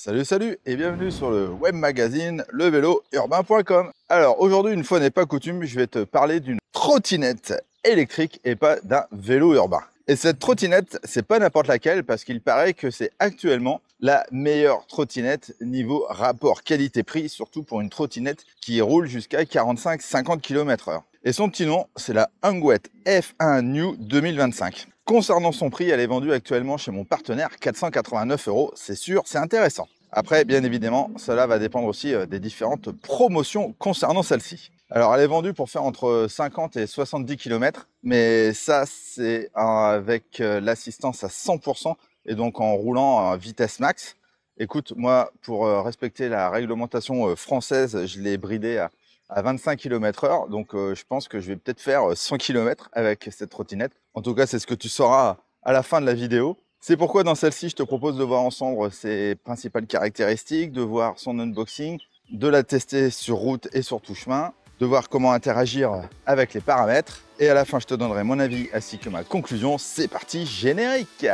Salut, salut et bienvenue sur le web magazine levélourbain.com. Alors aujourd'hui, une fois n'est pas coutume, je vais te parler d'une trottinette électrique et pas d'un vélo urbain. Et cette trottinette, c'est pas n'importe laquelle parce qu'il paraît que c'est actuellement la meilleure trottinette niveau rapport qualité-prix, surtout pour une trottinette qui roule jusqu'à 45-50 km/h. Et son petit nom, c'est la Hongwet F1 New 2025. Concernant son prix, elle est vendue actuellement chez mon partenaire 489 €. C'est sûr, c'est intéressant. Après, bien évidemment, cela va dépendre aussi des différentes promotions concernant celle-ci. Alors, elle est vendue pour faire entre 50 et 70 km, mais ça, c'est avec l'assistance à 100% et donc en roulant à vitesse max. Écoute, moi, pour respecter la réglementation française, je l'ai bridée à 25 km/h. Donc, je pense que je vais peut-être faire 100 km avec cette trottinette. En tout cas, c'est ce que tu sauras à la fin de la vidéo. C'est pourquoi dans celle-ci, je te propose de voir ensemble ses principales caractéristiques, de voir son unboxing, de la tester sur route et sur tout chemin, de voir comment interagir avec les paramètres. Et à la fin, je te donnerai mon avis ainsi que ma conclusion. C'est parti, générique!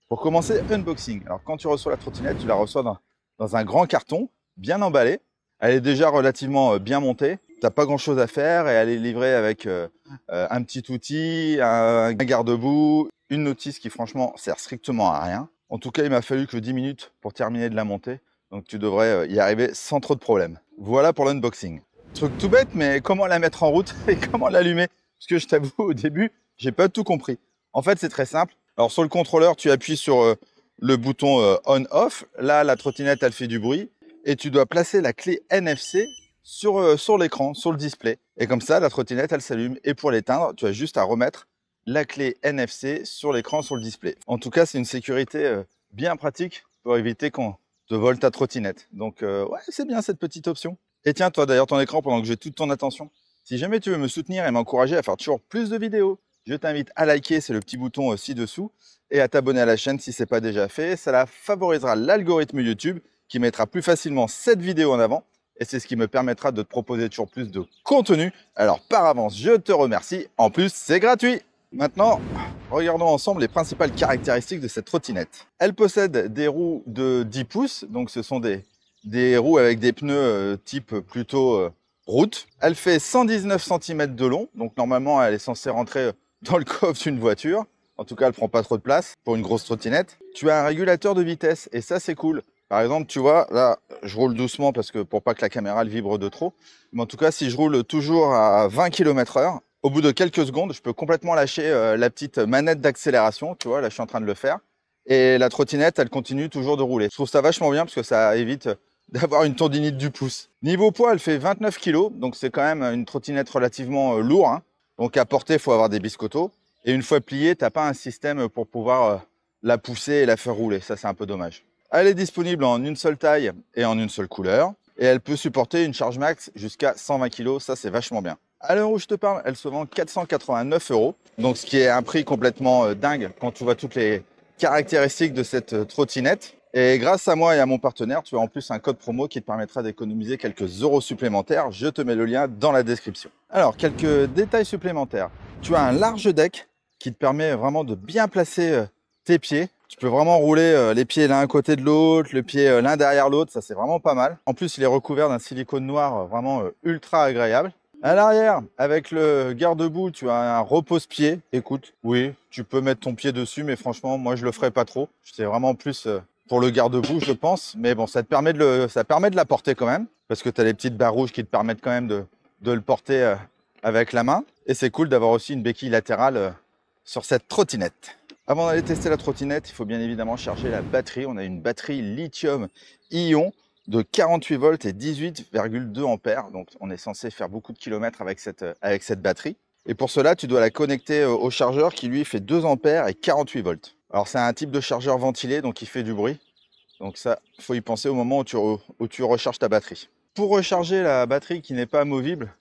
Pour commencer, unboxing. Alors, quand tu reçois la trottinette, tu la reçois dans un grand carton, bien emballé. Elle est déjà relativement bien montée. Tu n'as pas grand-chose à faire et elle est livrée avec un petit outil, un garde-boue, une notice qui franchement sert strictement à rien. En tout cas, il m'a fallu que 10 minutes pour terminer de la monter. Donc, tu devrais y arriver sans trop de problèmes. Voilà pour l'unboxing. Truc tout bête, mais comment la mettre en route et comment l'allumer? Parce que je t'avoue, au début, j'ai pas tout compris. En fait, c'est très simple. Alors sur le contrôleur, tu appuies sur le bouton on-off. Là, la trottinette, elle fait du bruit. Et tu dois placer la clé NFC sur l'écran, sur le display. Et comme ça, la trottinette, elle s'allume. Et pour l'éteindre, tu as juste à remettre la clé NFC sur l'écran, sur le display. En tout cas, c'est une sécurité bien pratique pour éviter qu'on te vole ta trottinette. Donc, ouais, c'est bien cette petite option. Et tiens, toi, d'ailleurs, ton écran, pendant que j'ai toute ton attention, si jamais tu veux me soutenir et m'encourager à faire toujours plus de vidéos, je t'invite à liker, c'est le petit bouton ci-dessous, et à t'abonner à la chaîne si ce n'est pas déjà fait. Cela favorisera l'algorithme YouTube qui mettra plus facilement cette vidéo en avant, et c'est ce qui me permettra de te proposer toujours plus de contenu. Alors par avance, je te remercie. En plus, c'est gratuit. Maintenant, regardons ensemble les principales caractéristiques de cette trottinette. Elle possède des roues de 10 pouces, donc ce sont des roues avec des pneus type plutôt route. Elle fait 119 cm de long, donc normalement elle est censée rentrer dans le coffre d'une voiture. En tout cas, elle prend pas trop de place pour une grosse trottinette. Tu as un régulateur de vitesse et ça, c'est cool. Par exemple, tu vois, là, je roule doucement parce que pour pas que la caméra elle vibre de trop. Mais en tout cas, si je roule toujours à 20 km/h, au bout de quelques secondes, je peux complètement lâcher la petite manette d'accélération. Tu vois, là, je suis en train de le faire. Et la trottinette, elle continue toujours de rouler. Je trouve ça vachement bien parce que ça évite d'avoir une tendinite du pouce. Niveau poids, elle fait 29 kg. Donc, c'est quand même une trottinette relativement lourde, hein. Donc à porter, il faut avoir des biscottos. Et une fois pliée, tu n'as pas un système pour pouvoir la pousser et la faire rouler. Ça, c'est un peu dommage. Elle est disponible en une seule taille et en une seule couleur. Et elle peut supporter une charge max jusqu'à 120 kg. Ça, c'est vachement bien. À l'heure où je te parle, elle se vend 489 €. Donc ce qui est un prix complètement dingue quand tu vois toutes les caractéristiques de cette trottinette. Et grâce à moi et à mon partenaire, tu as en plus un code promo qui te permettra d'économiser quelques euros supplémentaires. Je te mets le lien dans la description. Alors, quelques détails supplémentaires. Tu as un large deck qui te permet vraiment de bien placer tes pieds. Tu peux vraiment rouler les pieds l'un à côté de l'autre, le pied l'un derrière l'autre. Ça, c'est vraiment pas mal. En plus, il est recouvert d'un silicone noir vraiment ultra agréable. À l'arrière, avec le garde-boue, tu as un repose-pied. Écoute, oui, tu peux mettre ton pied dessus, mais franchement, moi, je le ferai pas trop. C'est vraiment plus pour le garde-boue, je pense. Mais bon, ça permet de la porter quand même, parce que tu as les petites barres rouges qui te permettent quand même de le porter avec la main. Et c'est cool d'avoir aussi une béquille latérale sur cette trottinette. Avant d'aller tester la trottinette, il faut bien évidemment charger la batterie. On a une batterie lithium-ion de 48 volts et 18,2 ampères. Donc, on est censé faire beaucoup de kilomètres avec cette batterie. Et pour cela, tu dois la connecter au chargeur qui, lui, fait 2 ampères et 48 volts. Alors, c'est un type de chargeur ventilé, donc il fait du bruit. Donc ça, il faut y penser au moment où tu recharges ta batterie. Pour recharger la batterie qui n'est pas amovible,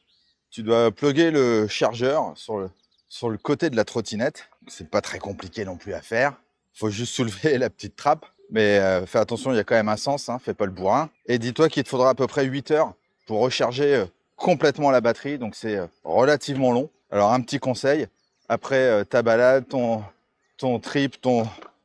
tu dois plugger le chargeur sur le côté de la trottinette. C'est pas très compliqué non plus à faire. Il faut juste soulever la petite trappe. Mais fais attention, il y a quand même un sens, hein, fais pas le bourrin. Et dis-toi qu'il te faudra à peu près 8 heures pour recharger complètement la batterie. Donc c'est relativement long. Alors un petit conseil, après ta balade, ton trip,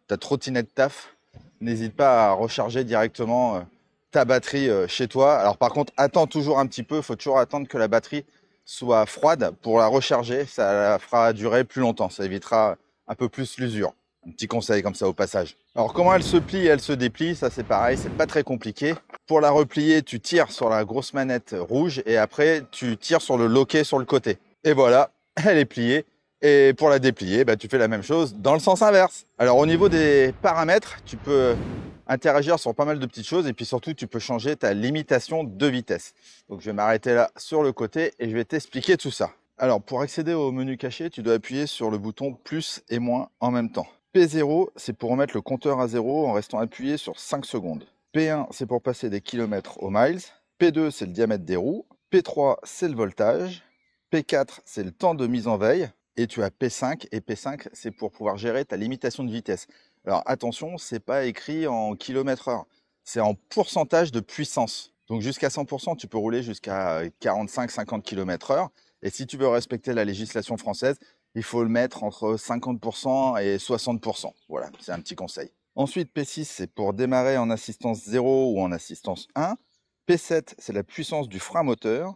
ta trottinette taf, n'hésite pas à recharger directement ta batterie chez toi. Alors par contre, attends toujours un petit peu, il faut toujours attendre que la batterie soit froide pour la recharger, ça la fera durer plus longtemps, ça évitera un peu plus l'usure. Un petit conseil comme ça au passage. Alors comment elle se plie et elle se déplie, ça c'est pareil, c'est pas très compliqué. Pour la replier, tu tires sur la grosse manette rouge et après tu tires sur le loquet sur le côté. Et voilà, elle est pliée. Et pour la déplier, bah, tu fais la même chose dans le sens inverse. Alors au niveau des paramètres, tu peux interagir sur pas mal de petites choses et puis surtout tu peux changer ta limitation de vitesse. Donc je vais m'arrêter là sur le côté et je vais t'expliquer tout ça. Alors pour accéder au menu caché, tu dois appuyer sur le bouton plus et moins en même temps. P0, c'est pour remettre le compteur à 0 en restant appuyé sur 5 secondes. P1, c'est pour passer des kilomètres aux miles. P2, c'est le diamètre des roues. P3, c'est le voltage. P4, c'est le temps de mise en veille. Et tu as P5, et P5, c'est pour pouvoir gérer ta limitation de vitesse. Alors attention, c'est pas écrit en km/h, c'est en pourcentage de puissance. Donc jusqu'à 100%, tu peux rouler jusqu'à 45-50 km/h. Et si tu veux respecter la législation française, il faut le mettre entre 50% et 60%. Voilà, c'est un petit conseil. Ensuite, P6, c'est pour démarrer en assistance 0 ou en assistance 1. P7, c'est la puissance du frein moteur.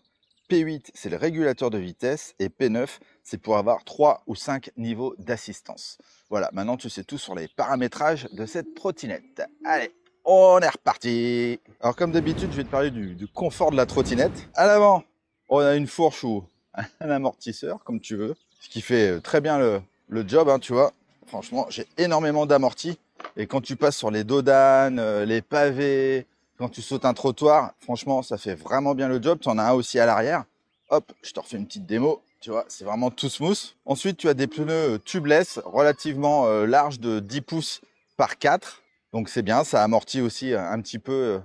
P8, c'est le régulateur de vitesse. Et P9, c'est pour avoir 3 ou 5 niveaux d'assistance. Voilà, maintenant tu sais tout sur les paramétrages de cette trottinette. Allez, on est reparti. Alors comme d'habitude, je vais te parler du confort de la trottinette. À l'avant, on a une fourche ou un amortisseur, comme tu veux. Ce qui fait très bien le job, hein, tu vois. Franchement, j'ai énormément d'amortis. Et quand tu passes sur les dodanes, les pavés, quand tu sautes un trottoir, franchement, ça fait vraiment bien le job. Tu en as un aussi à l'arrière. Hop, je te refais une petite démo. Tu vois, c'est vraiment tout smooth. Ensuite, tu as des pneus tubeless relativement larges de 10 pouces par 4. Donc c'est bien, ça amortit aussi un petit peu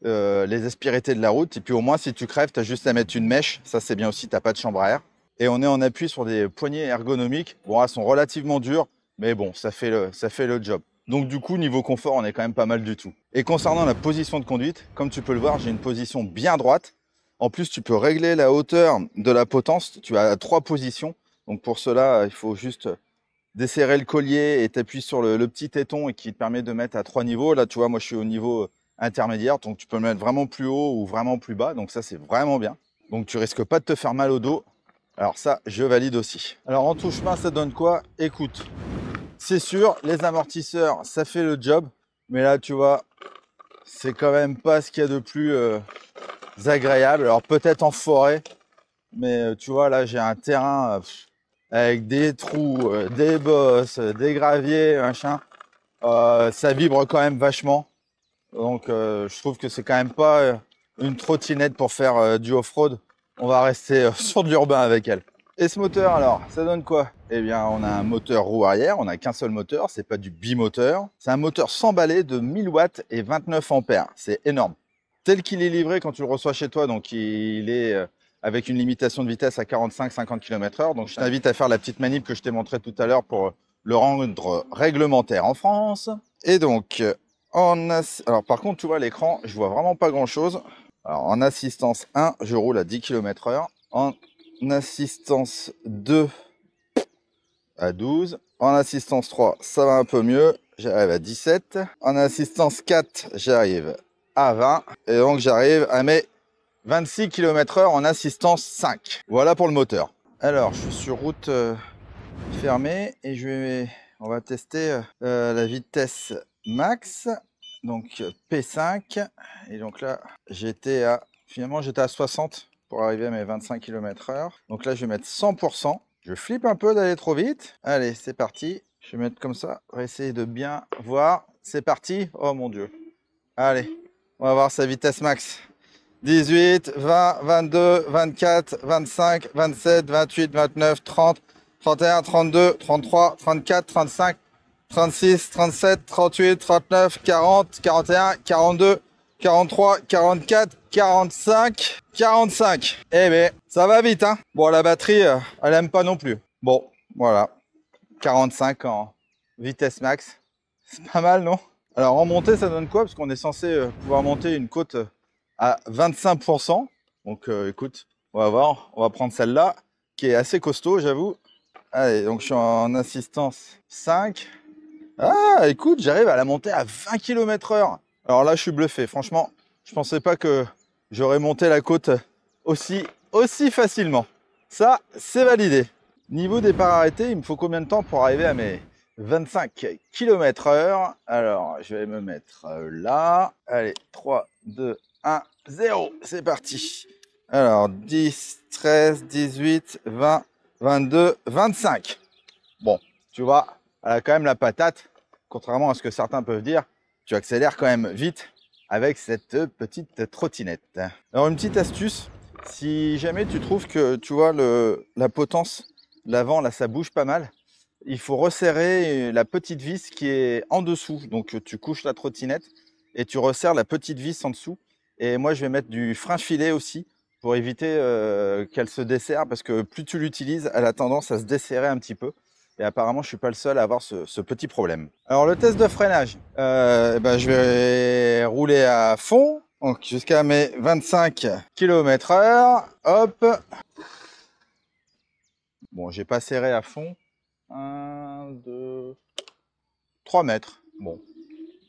les aspérités de la route. Et puis au moins, si tu crèves, tu as juste à mettre une mèche. Ça, c'est bien aussi, tu n'as pas de chambre à air. Et on est en appui sur des poignées ergonomiques. Bon, elles sont relativement dures, mais bon, ça fait le job. Donc du coup, niveau confort, on est quand même pas mal du tout. Et concernant la position de conduite, comme tu peux le voir, j'ai une position bien droite. En plus, tu peux régler la hauteur de la potence. Tu as 3 positions. Donc pour cela, il faut juste desserrer le collier et t'appuies sur le petit téton et qui te permet de mettre à 3 niveaux. Là, tu vois, moi, je suis au niveau intermédiaire. Donc tu peux le mettre vraiment plus haut ou vraiment plus bas. Donc ça, c'est vraiment bien. Donc tu risques pas de te faire mal au dos. Alors ça, je valide aussi. Alors en tout chemin, ça donne quoi? Écoute, c'est sûr, les amortisseurs, ça fait le job. Mais là, tu vois, c'est quand même pas ce qu'il y a de plus agréable. Alors peut-être en forêt, mais tu vois, là, j'ai un terrain avec des trous, des bosses, des graviers, machin. Ça vibre quand même vachement. Donc je trouve que c'est quand même pas une trottinette pour faire du off-road. On va rester sur de l'urbain avec elle. Et ce moteur alors, ça donne quoi? Eh bien on a un moteur roue arrière, on n'a qu'un seul moteur, c'est pas du bimoteur. C'est un moteur 100 balais de 1000 watts et 29 ampères, c'est énorme. Tel qu'il est livré quand tu le reçois chez toi, donc il est avec une limitation de vitesse à 45-50 km/h. Donc je t'invite à faire la petite manip que je t'ai montré tout à l'heure pour le rendre réglementaire en France. Et donc alors par contre, tu vois l'écran, je vois vraiment pas grand chose. Alors en assistance 1, je roule à 10 km/h. En assistance 2 à 12. En assistance 3, ça va un peu mieux. J'arrive à 17. En assistance 4, j'arrive à 20. Et donc j'arrive à mes 26 km/h en assistance 5. Voilà pour le moteur. Alors je suis sur route fermée et on va tester la vitesse max. Donc P5. Et donc là, finalement j'étais à 60 pour arriver à mes 25 km/h. Donc là, je vais mettre 100%. Je flippe un peu d'aller trop vite. Allez, c'est parti. Je vais mettre comme ça. On va essayer de bien voir. C'est parti. Oh mon Dieu. Allez, on va voir sa vitesse max. 18, 20, 22, 24, 25, 27, 28, 29, 30, 31, 32, 33, 34, 35, 36, 37, 38, 39, 40, 41, 42, 43, 44, 45, 45. Eh ben, ça va vite, hein. Bon, la batterie, elle aime pas non plus. Bon, voilà. 45 en vitesse max. C'est pas mal, non? Alors, en montée, ça donne quoi? Parce qu'on est censé pouvoir monter une côte à 25%. Donc, écoute, on va voir. On va prendre celle-là, qui est assez costaud, j'avoue. Allez, donc je suis en assistance 5. Ah, écoute, j'arrive à la monter à 20 km/h. Alors là, je suis bluffé. Franchement, je pensais pas que j'aurais monté la côte aussi facilement. Ça, c'est validé. Niveau départ arrêté, il me faut combien de temps pour arriver à mes 25 km/h? Alors, je vais me mettre là. Allez, 3, 2, 1, 0. C'est parti. Alors, 10, 13, 18, 20, 22, 25. Bon, tu vois, elle a quand même la patate. Contrairement à ce que certains peuvent dire, tu accélères quand même vite avec cette petite trottinette. Alors, une petite astuce, si jamais tu trouves que, tu vois, la potence, l'avant, là, ça bouge pas mal, il faut resserrer la petite vis qui est en dessous. Donc, tu couches la trottinette et tu resserres la petite vis en dessous. Et moi, je vais mettre du frein filet aussi pour éviter qu'elle se desserre parce que plus tu l'utilises, elle a tendance à se desserrer un petit peu. Et apparemment, je suis pas le seul à avoir ce petit problème. Alors, le test de freinage, je vais rouler à fond, donc jusqu'à mes 25 km/h. Hop. Bon, j'ai pas serré à fond. 1, 2, 3 mètres. Bon,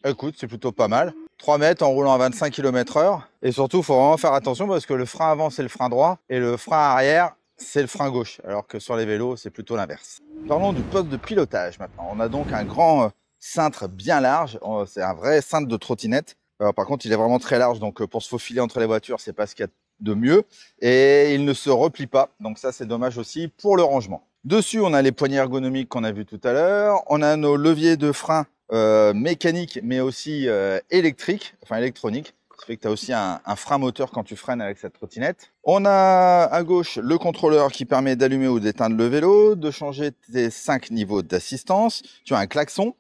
écoute, c'est plutôt pas mal. 3 mètres en roulant à 25 km/h. Et surtout, il faut vraiment faire attention parce que le frein avant, c'est le frein droit. Et le frein arrière, c'est le frein gauche. Alors que sur les vélos, c'est plutôt l'inverse. Parlons du poste de pilotage maintenant. On a donc un grand cintre bien large. C'est un vrai cintre de trottinette. Par contre, il est vraiment très large. Donc, pour se faufiler entre les voitures, c'est pas ce qu'il y a de mieux. Et il ne se replie pas. Donc ça, c'est dommage aussi pour le rangement. Dessus, on a les poignées ergonomiques qu'on a vu tout à l'heure. On a nos leviers de frein mécanique mais aussi électrique, enfin électronique. Ça fait que tu as aussi un frein moteur quand tu freines avec cette trottinette. On a à gauche le contrôleur qui permet d'allumer ou d'éteindre le vélo, de changer tes 5 niveaux d'assistance. Tu as un klaxon.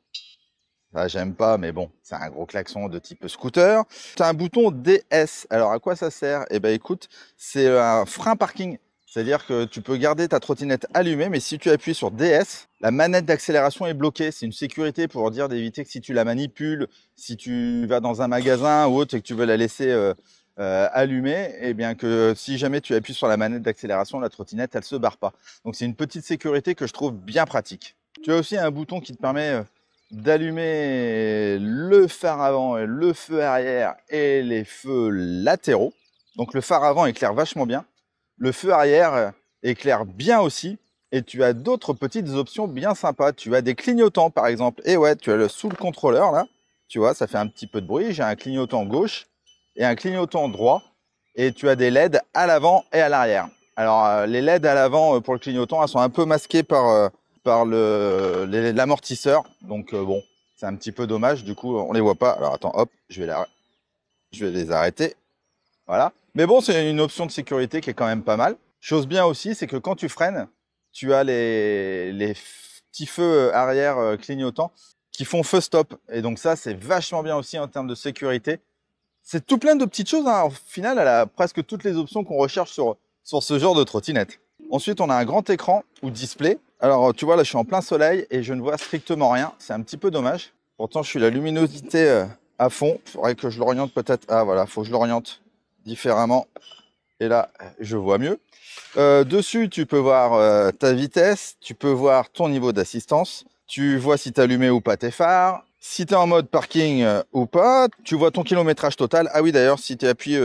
Ça, j'aime pas, mais bon, c'est un gros klaxon de type scooter. Tu as un bouton DS. Alors, à quoi ça sert? Eh ben, écoute, c'est un frein parking. C'est-à-dire que tu peux garder ta trottinette allumée, mais si tu appuies sur DS, la manette d'accélération est bloquée. C'est une sécurité pour dire d'éviter que si tu la manipules, si tu vas dans un magasin ou autre et que tu veux la laisser allumée, eh bien que si jamais tu appuies sur la manette d'accélération, la trottinette, elle se barre pas. Donc, c'est une petite sécurité que je trouve bien pratique. Tu as aussi un bouton qui te permet d'allumer le phare avant et le feu arrière et les feux latéraux. Donc le phare avant éclaire vachement bien. Le feu arrière éclaire bien aussi. Et tu as d'autres petites options bien sympas. Tu as des clignotants par exemple. Et ouais, tu as sous le contrôleur là. Tu vois, ça fait un petit peu de bruit. J'ai un clignotant gauche et un clignotant droit. Et tu as des LED à l'avant et à l'arrière. Alors les LED à l'avant pour le clignotant, elles sont un peu masquées par l'amortisseur. Donc bon, c'est un petit peu dommage. Du coup, on les voit pas. Alors attends, hop, je vais les arrêter. Voilà. Mais bon, c'est une option de sécurité qui est quand même pas mal. Chose bien aussi, c'est que quand tu freines, tu as les petits feux arrière clignotants qui font feu stop. Et donc ça, c'est vachement bien aussi en termes de sécurité. C'est tout plein de petites choses, hein. Au final, elle a presque toutes les options qu'on recherche sur ce genre de trottinette. Ensuite, on a un grand écran ou display. Alors, tu vois, là, je suis en plein soleil et je ne vois strictement rien. C'est un petit peu dommage. Pourtant, je suis la luminosité à fond. Il faudrait que je l'oriente peut-être. Ah, voilà, il faut que je l'oriente différemment. Et là, je vois mieux. Dessus, tu peux voir ta vitesse. Tu peux voir ton niveau d'assistance. Tu vois si tu as allumé ou pas tes phares. Si tu es en mode parking ou pas. Tu vois ton kilométrage total. Ah oui, d'ailleurs, si tu appuies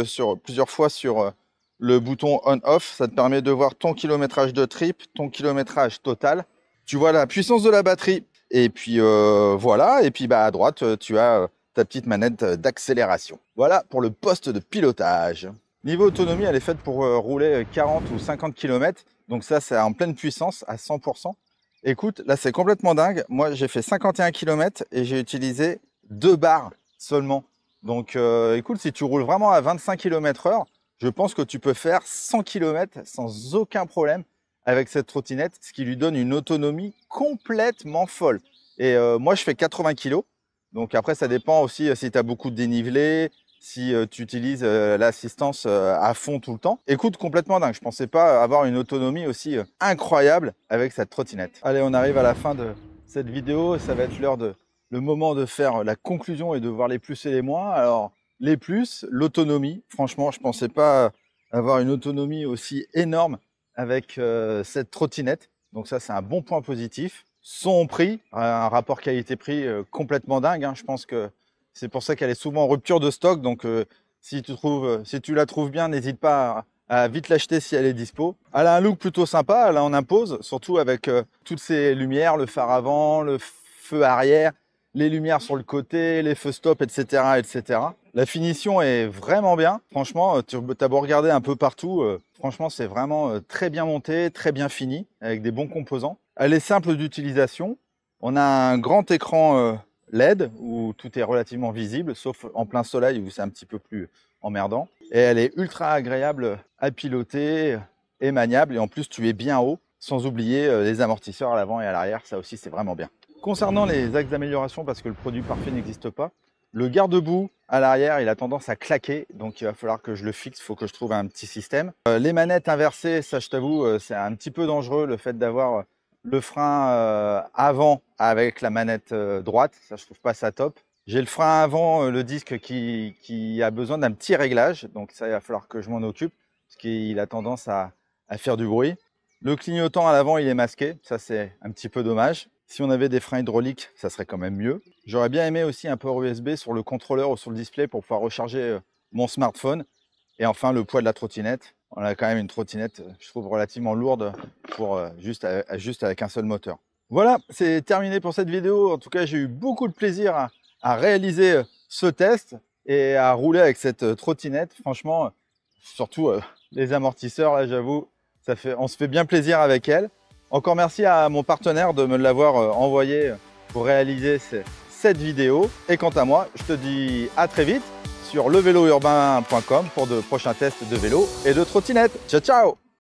plusieurs fois sur le bouton on-off, ça te permet de voir ton kilométrage de trip, ton kilométrage total. Tu vois la puissance de la batterie. Et puis voilà. Et puis bah, à droite, tu as ta petite manette d'accélération. Voilà pour le poste de pilotage. Niveau autonomie, elle est faite pour rouler 40 ou 50 km. Donc ça, c'est en pleine puissance, à 100%. Écoute, là, c'est complètement dingue. Moi, j'ai fait 51 km et j'ai utilisé 2 barres seulement. Donc, écoute, si tu roules vraiment à 25 km/h, je pense que tu peux faire 100 km sans aucun problème avec cette trottinette, ce qui lui donne une autonomie complètement folle. Et moi, je fais 80 kg. Donc après, ça dépend aussi si tu as beaucoup de dénivelé, si tu utilises l'assistance à fond tout le temps. Écoute, complètement dingue. Je pensais pas avoir une autonomie aussi incroyable avec cette trottinette. Allez, on arrive à la fin de cette vidéo. Ça va être le moment de faire la conclusion et de voir les plus et les moins. Alors, les plus, l'autonomie. Franchement, je pensais pas avoir une autonomie aussi énorme avec cette trottinette. Donc ça, c'est un bon point positif. son prix, un rapport qualité-prix complètement dingue. Hein. Je pense que c'est pour ça qu'elle est souvent en rupture de stock. Donc si tu la trouves bien, n'hésite pas à vite l'acheter si elle est dispo. Elle a un look plutôt sympa, elle en impose, surtout avec toutes ces lumières, le phare avant, le feu arrière, les lumières sur le côté, les feux stop, etc., etc. La finition est vraiment bien. Franchement, tu as beau regarder un peu partout, franchement, c'est vraiment très bien monté, très bien fini, avec des bons composants. Elle est simple d'utilisation. On a un grand écran LED où tout est relativement visible, sauf en plein soleil où c'est un petit peu plus emmerdant. Et elle est ultra agréable à piloter et maniable. Et en plus, tu es bien haut, sans oublier les amortisseurs à l'avant et à l'arrière. Ça aussi, c'est vraiment bien. Concernant les axes d'amélioration, parce que le produit parfait n'existe pas, le garde-boue à l'arrière, il a tendance à claquer. Donc, il va falloir que je le fixe. Il faut que je trouve un petit système. Les manettes inversées, ça, je t'avoue, c'est un petit peu dangereux, le fait d'avoir le frein avant avec la manette droite. Ça, je trouve pas ça top. J'ai le frein avant, le disque qui a besoin d'un petit réglage. Donc ça, il va falloir que je m'en occupe parce qu'il a tendance à faire du bruit. Le clignotant à l'avant, il est masqué. Ça, c'est un petit peu dommage. Si on avait des freins hydrauliques, ça serait quand même mieux. J'aurais bien aimé aussi un port USB sur le contrôleur ou sur le display pour pouvoir recharger mon smartphone. Et enfin, le poids de la trottinette. On a quand même une trottinette, je trouve, relativement lourde pour juste avec un seul moteur. Voilà, c'est terminé pour cette vidéo. En tout cas, j'ai eu beaucoup de plaisir à réaliser ce test et à rouler avec cette trottinette. Franchement, surtout les amortisseurs, là, j'avoue, on se fait bien plaisir avec elle. Encore merci à mon partenaire de me l'avoir envoyé pour réaliser cette vidéo. Et quant à moi, je te dis à très vite sur levelourbain.com pour de prochains tests de vélo et de trottinette. Ciao, ciao!